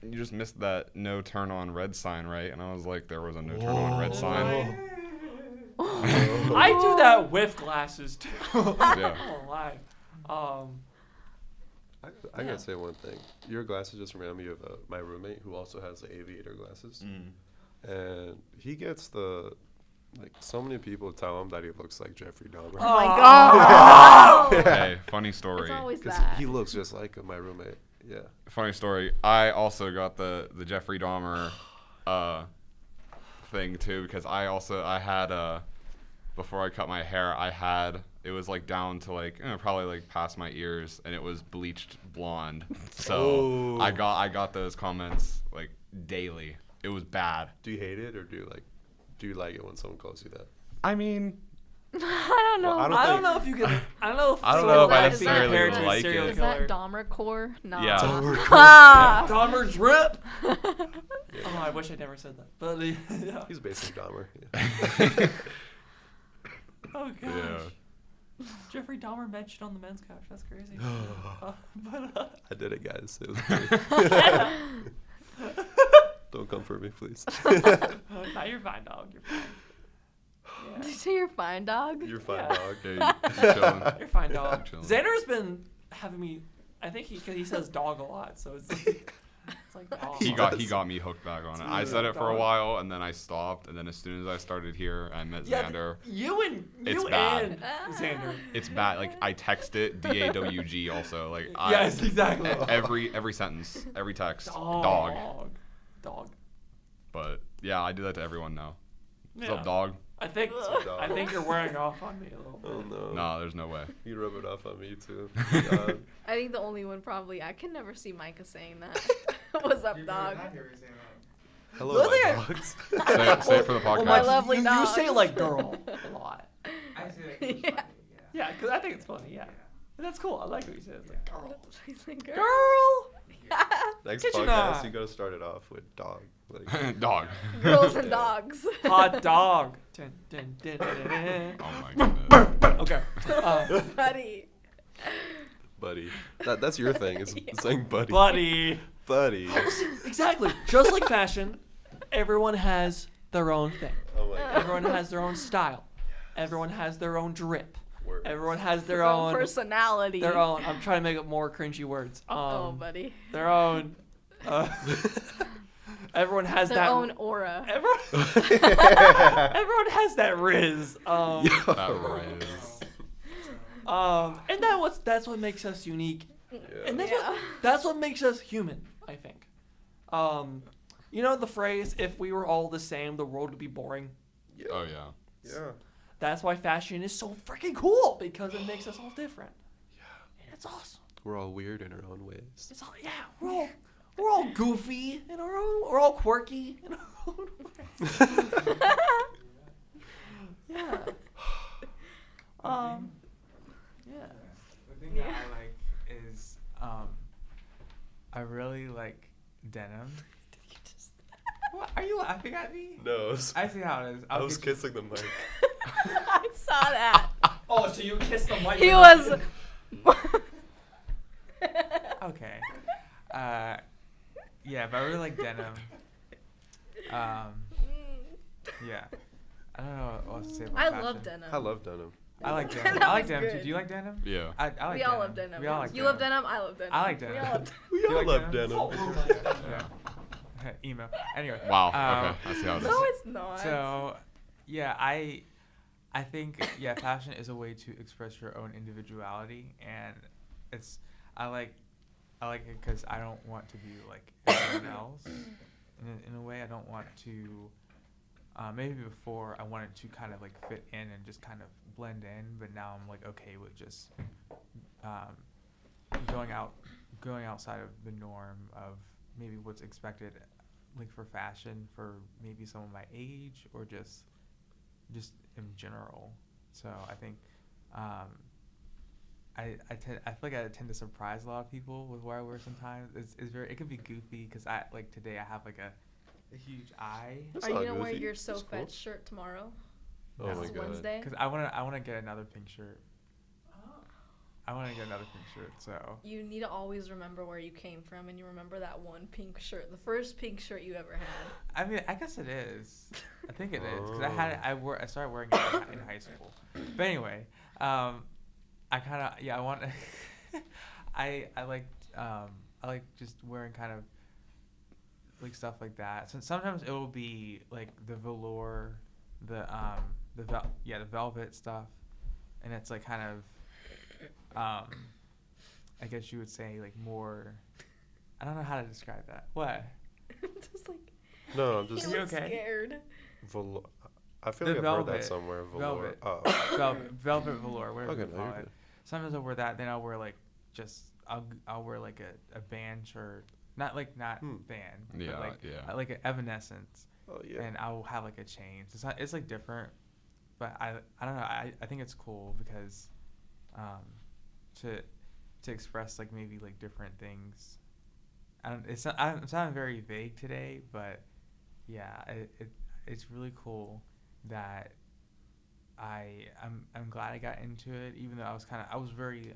You just missed that no turn on red sign, right? And I was like, there was a no turn on red sign. I do that with glasses too. Yeah. I won't lie. I gotta say one thing. Your glasses just remind me of my roommate who also has the aviator glasses, and he gets so many people tell him that he looks like Jeffrey Dahmer. Oh my god. Hey, funny It's story. always Because that. he looks just like my roommate. Yeah. Funny story. I also got the Jeffrey Dahmer thing too, because I had before I cut my hair, it was like down to like probably like past my ears, and it was bleached blonde. So I got those comments like daily. It was bad. Do you hate it or do you like it when someone calls you that? I mean, I don't know. Well, I don't know if you can. I don't know if. I don't someone know if I like necessarily being compared to a like serial it. Is killer. that Dahmer core? No. Yeah. Dahmer drip. Oh, I wish I never said that. But yeah. He's basically Dahmer. Yeah. Oh gosh. Yeah. Jeffrey Dahmer mentioned on the men's couch. That's crazy. But I did it, guys. It was great. Don't come for me, please. No, you're fine, dog. You're fine. Did Yeah. you say you're fine, dog? You're fine, Yeah. dog. Yeah, you chilling. You're fine, dog. Chilling. Xander's been having me. I think cause he says dog a lot, so it's like dog. He got me hooked back on it. I said it for a Dog. while, and then I stopped, and then as soon as I started here, I met Yeah, Xander. You bad. and Xander. It's bad. Like I text it DAWG also. Like Yes, exactly. every sentence, every text, dog. Dog. But yeah, I do that to everyone now. What's Yeah. up, dog? I think dog? I think you're wearing off on me a little bit. Oh no. Nah, there's no way. You rub it off on me too. God. I think the only one probably I can never see Micah saying that. What's up, dog? Hello, Look my at- dogs. Say it for the podcast. Well, My lovely you dogs. say like girl a lot. I say that 'cause it's Yeah. funny, Yeah, because I think it's funny. Yeah. And that's cool. I like what you said. It's like girl. She's like, girl. Girl. Next Kitchen podcast, knife. you gotta start it off with dog. Like, Dog. Girls and Yeah. dogs. Hot dog. Dun, dun, dun, dun, dun. Oh my goodness. Okay. Buddy. buddy. That's your thing. Is saying buddy. Buddy. Buddy. Exactly. Just like fashion, everyone has their own thing. Oh my god. Everyone has their own style. Everyone has their own drip. Words. Everyone has their Their own own. personality. Their own. I'm trying to make up more cringy words. Oh, buddy. Their own. Everyone has Their that. own aura. Everyone, everyone has that riz. That is. And that's what makes us unique, and Yeah. that's what makes us human. I think. You know the phrase, "If we were all the same, the world would be boring." Oh yeah. Yeah. That's why fashion is so freaking cool, because it makes us all different. Yeah. And it's awesome. We're all weird in our own ways. It's all we're all goofy in our own. We're all quirky in our own ways. Yeah. Yeah. The thing that I like is I really like denim. What are you laughing at me? No. I see how it is. I was kissing the mic. I saw that. Oh, so you kissed the mic? He was. Okay. Yeah, but I really like denim. Yeah. I don't know what else to say about I fashion. love denim. I love denim. I like denim. Denim I like is denim. good. Do you like denim? Yeah. I like We all love denim. We all like you denim. love denim. I love denim. I like We denim. all love We You all like love denim? denim. Yeah. Emo. Anyway. Wow. Okay. I see how it is. No, it's not. So, yeah, I think fashion is a way to express your own individuality, and I like it because I don't want to be like everyone else. In a way, I don't want to. Maybe before I wanted to kind of like fit in and just kind of blend in, but now I'm like okay with just going outside of the norm of maybe what's expected, like for fashion for maybe someone my age or just in general. So I think I feel like I tend to surprise a lot of people with what I wear sometimes. It can be goofy because I like today I have like a huge eye. That's Are you not gonna wear goofy. your So That's cool. Fetch shirt tomorrow? Oh This my is god. Wednesday. Because I wanna get another pink shirt. I want to get another pink shirt, so. You need to always remember where you came from, and you remember that one pink shirt, the first pink shirt you ever had. I mean, I guess it is. I think it is because I started wearing it in high school. But anyway, I kind of I want I like just wearing kind of like stuff like that. So sometimes it will be like the velour, the velvet stuff, and it's like kind of I guess you would say like more. I don't know how to describe that. What? Just like. No, I'm just. You okay? Scared. I feel The like I've heard velvet. that somewhere. Velour. Velvet. Oh. Velvet velour, whatever Okay, you no, call you're it. good. Sometimes I'll wear that. Then I'll wear like I'll wear like a band shirt, not band, Yeah, but like yeah. like an Evanescence, Oh yeah. and I'll have like a chain. It's like different, but I don't know. I think it's cool because, to express like maybe like different things. I'm sounding very vague today, but yeah, it's really cool that I'm glad I got into it, even though I was very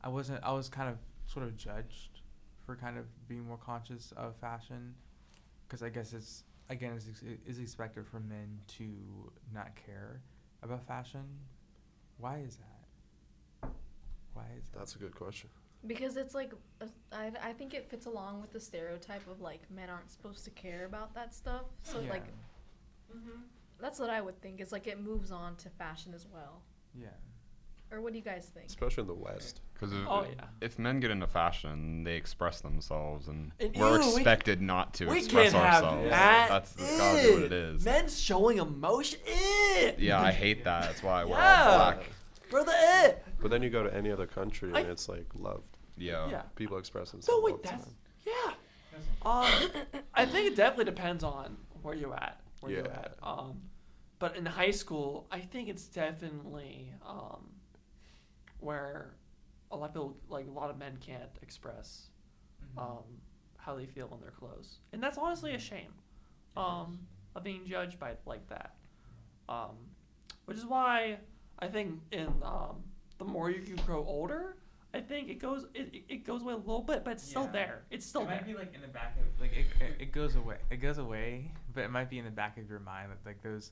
I was kind of sort of judged for kind of being more conscious of fashion, because I guess it's expected for men to not care about fashion. Why is that? That's a good question. Because it's like, I think it fits along with the stereotype of like men aren't supposed to care about that stuff. So Yeah. like, that's what I would think. Is like it moves on to fashion as well. Yeah. Or what do you guys think? Especially in the West. Because if men get into fashion, they express themselves, and And we're ew, we expected not to We express can't have ourselves. that. That's gotta be what it is. Men showing emotion. Yeah, I hate that. That's why I wear Yeah. all black. Brother, But then you go to any other country and it's like loved. Yeah. Yeah. People express themselves. No, all wait, the that's time. I think it definitely depends on where you're at. Yeah. But in high school, I think it's definitely where a lot of people, like a lot of men, can't express how they feel in their clothes, and that's honestly a shame of being judged by it like that. Which is why I think in the more you grow older, I think it goes away a little bit, but it's still there. It's still there. It might be like in the back of like it goes away. It goes away, but it might be in the back of your mind that like those,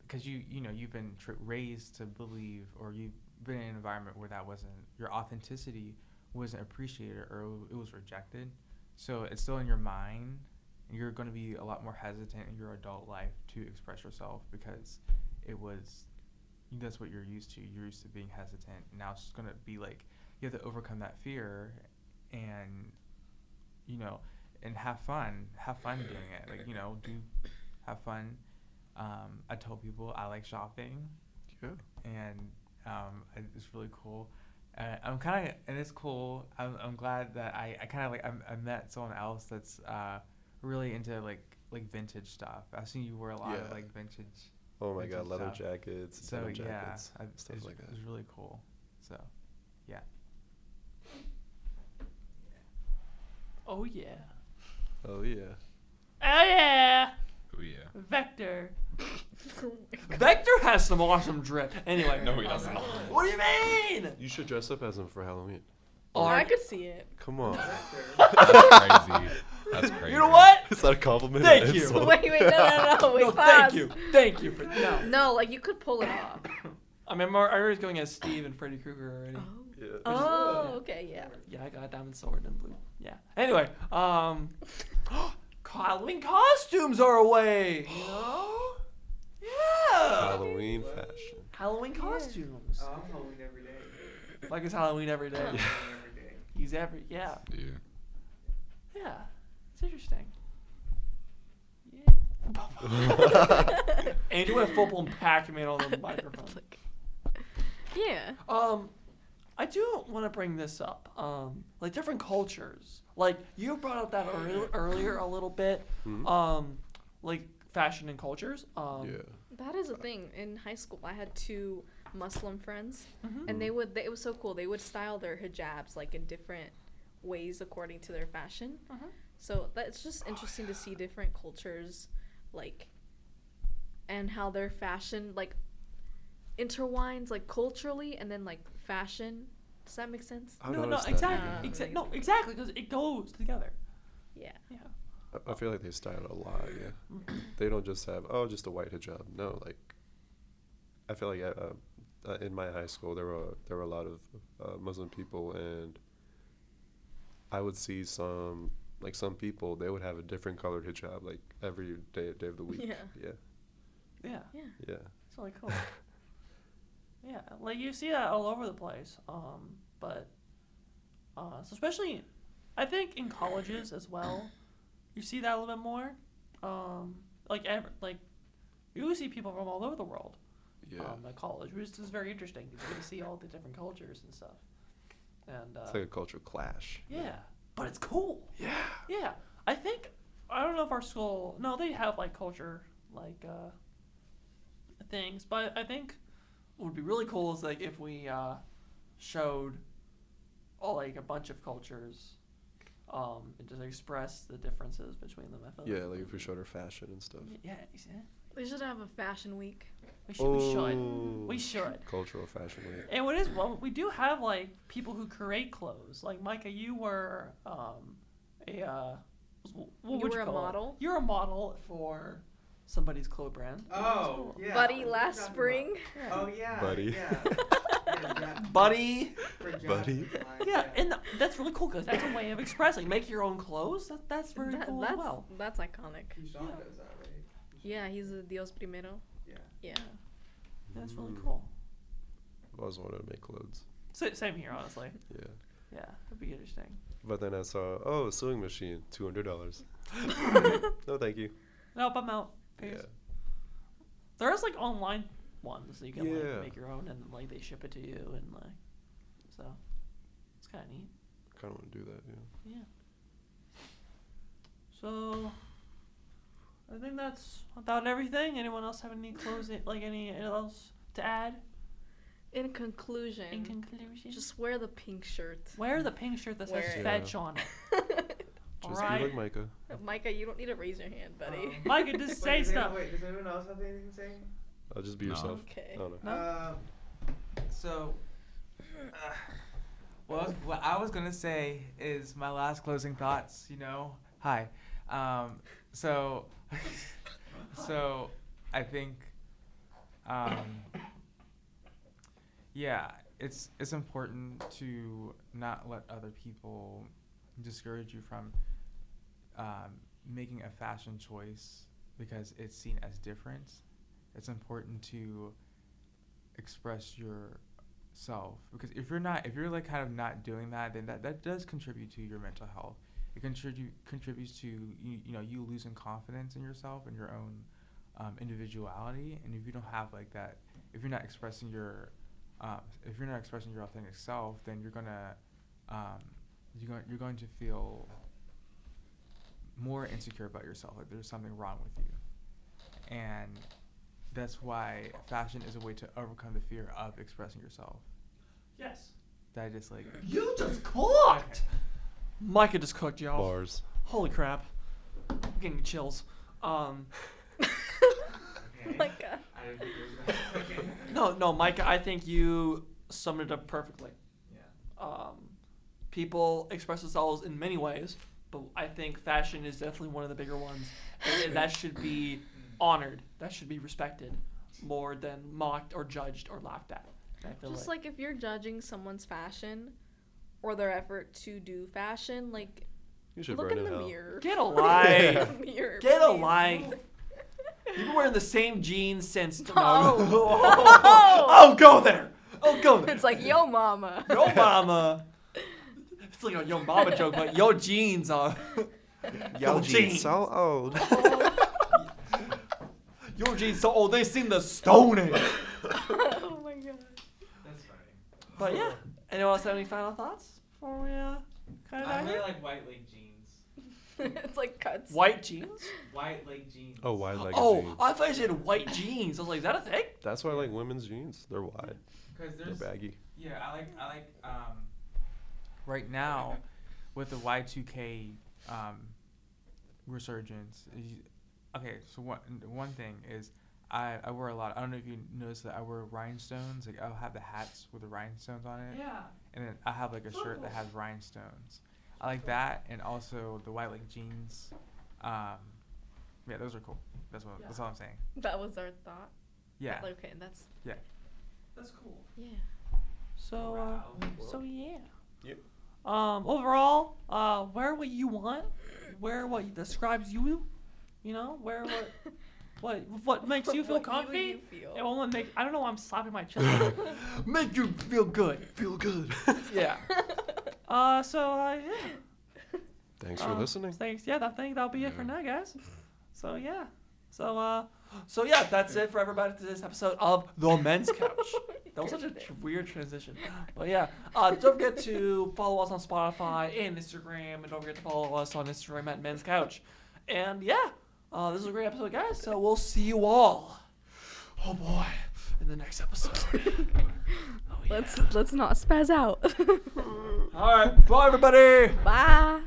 because you've been raised to believe, or you've been in an environment where that wasn't, your authenticity wasn't appreciated, or it was rejected. So it's still in your mind. You're going to be a lot more hesitant in your adult life to express yourself because that's what you're used to. You're used to being hesitant. Now it's going to be like you have to overcome that fear and and have fun doing it. Like, have fun. I tell people I like shopping. Yeah. And it's really cool. And it's cool. I'm glad that I kind of like I met someone else that's really into like vintage stuff. I've seen you wear a lot of like vintage. Oh my God, leather stuff. jackets, So denim yeah, jackets, stuff like that. It's really cool. So, yeah. Oh yeah. Oh yeah. Oh yeah. Oh yeah. Vector. Vector has some awesome drip. Anyway. No, he doesn't. What do you mean? You should dress up as him for Halloween. I could see it. Come on. That's crazy. That's crazy. You know what? Is that a compliment? Thank or an you. insult? Wait, wait, no, wait, No, pause. thank you for no. No, like you could pull it off. I remember I was going as Steve and Freddy Krueger already. Yeah. Oh, okay, yeah. Yeah, I got a diamond sword and blue. Yeah. Anyway, Halloween costumes are away. You know? Yeah. Halloween fashion. Halloween costumes. I'm Halloween every day. Like it's Halloween every day. He's every Yeah. Yeah. It's interesting. Yeah. Andrew went full blown Pac-Man on the microphone. Yeah. I do want to bring this up. Like different cultures. Like you brought up that earlier a little bit. Like fashion and cultures. Yeah. That is a thing. In high school, I had 2 Muslim friends, and it was so cool. They would style their hijabs like in different ways according to their fashion. So that's just interesting to see different cultures, like, and how their fashion like intertwines like culturally and then like fashion. Does that make sense? No, exactly, because it goes together. Yeah. Yeah. I feel like they style it a lot. Yeah. They don't just have just a white hijab. No, like I feel like in my high school there were a lot of Muslim people, and I would see some people, they would have a different colored hijab like every day of the week. Yeah. Yeah. It's really cool. Yeah, like you see that all over the place. But so especially, I think in colleges as well, you see that a little bit more. Like you see people from all over the world. Yeah. At college, which is very interesting because you get to see all the different cultures and stuff. And it's like a cultural clash. Yeah, but it's cool. Yeah. Yeah, I don't know if our school. No, they have like culture things, but I think what would be really cool is like if we showed like a bunch of cultures and just express the differences between them. I feel Like if we showed our fashion and stuff. Yeah. We should have a fashion week. We should. Cultural fashion week. And we do have like people who create clothes. Like Micah, you were what You would were you a call it? model? You're a model for somebody's clothes brand. Oh, yeah. Buddy, last spring. Oh, yeah. Buddy. Yeah. Buddy. Buddy. Yeah, and that's really cool because that's a way of expressing. Make your own clothes. That's very cool as well. That's iconic. Keyshawn does that, right? Yeah, he's the Dios Primero. Yeah. Yeah. That's really cool. I always wanted to make clothes. Same here, honestly. Yeah. Yeah, that'd be interesting. But then I saw, a sewing machine, $200. No, thank you. Nope, I'm out. Peace. Yeah. There's like online ones that you can Yeah. like make your own and like they ship it to you and like so it's kind of neat. Kind of want to do that, yeah. Yeah. So I think that's about everything. Anyone else have any closing like any else to add? In conclusion, just wear the pink shirt. Wear the pink shirt that says Wear it. fetch on it. Just Alright. be like Micah. Micah, you don't need to raise your hand, buddy. Micah, just say stuff. Wait, does anyone else have anything to say? I'll just be No. yourself. Okay. I don't know. No? So, well, what I was gonna say is my last closing thoughts. Hi. So, so I think, yeah, it's important to not let other people discourage you from making a fashion choice because it's seen as different. It's important to express yourself because if you're like kind of not doing that, then that does contribute to your mental health. It contributes to you losing confidence in yourself and your own individuality. And if you don't have like that, if you're not expressing your authentic self, then you're going to feel more insecure about yourself. Like there's something wrong with you, and that's why fashion is a way to overcome the fear of expressing yourself. Yes. That I just like. You just cooked. Micah just cooked, y'all. Bars. Holy crap! I'm getting chills. Okay. Micah. I didn't think it was that. No, Micah. I think you summed it up perfectly. Yeah. People express themselves in many ways, but I think fashion is definitely one of the bigger ones, and that should be honored. That should be respected more than mocked or judged or laughed at. I feel Just like if you're judging someone's fashion or their effort to do fashion, like You should look burn in in the hell. mirror. get a life. Look in the mirror, Get a please. life. You've been wearing the same jeans since. No. Oh, go there. Oh, go there. It's like, yo, mama. Yo mama. It's like a yo mama joke, but yo jeans are. Yo, jeans. jeans so old. Your jeans so old they seen the Stone Age. Oh my god. That's funny. But yeah, anyone else have any final thoughts before we kind of I out really here? like white leg jeans. It's like cuts. White jeans? White leg jeans. Oh, wide-legged Oh, jeans. I thought you said white jeans. I was like, is that a thing? That's why I like women's jeans. They're wide. Because They're there's baggy. yeah, I like right now with the Y2K resurgence. Okay, so one thing is I wear a lot. I don't know if you noticed that I wear rhinestones. Like I'll have the hats with the rhinestones on it, Yeah. and then I have like a shirt that has rhinestones. I like that, and also the white leg jeans. Yeah, those are cool. That's all I'm saying. That was our thought. Yeah. Okay, that's That's cool. yeah. So, yeah. Yep. Overall, wear what you want. Wear what describes you. You know, wear what makes you feel What comfy. you feel. It won't make. I don't know why I'm slapping my chest. Make you feel good. Feel good. Yeah. Yeah. Thanks for listening. Thanks. Yeah, I think that'll be it for now, guys. So yeah. So yeah, that's it for everybody to this episode of The Men's Couch. That was such a weird transition. But yeah, don't forget to follow us on Spotify and Instagram, and don't forget to follow us on Instagram at Men's Couch. And yeah, this was a great episode, guys. So we'll see you all. Oh boy, in the next episode. Oh, yeah. Let's not spaz out. All right, bye everybody. Bye.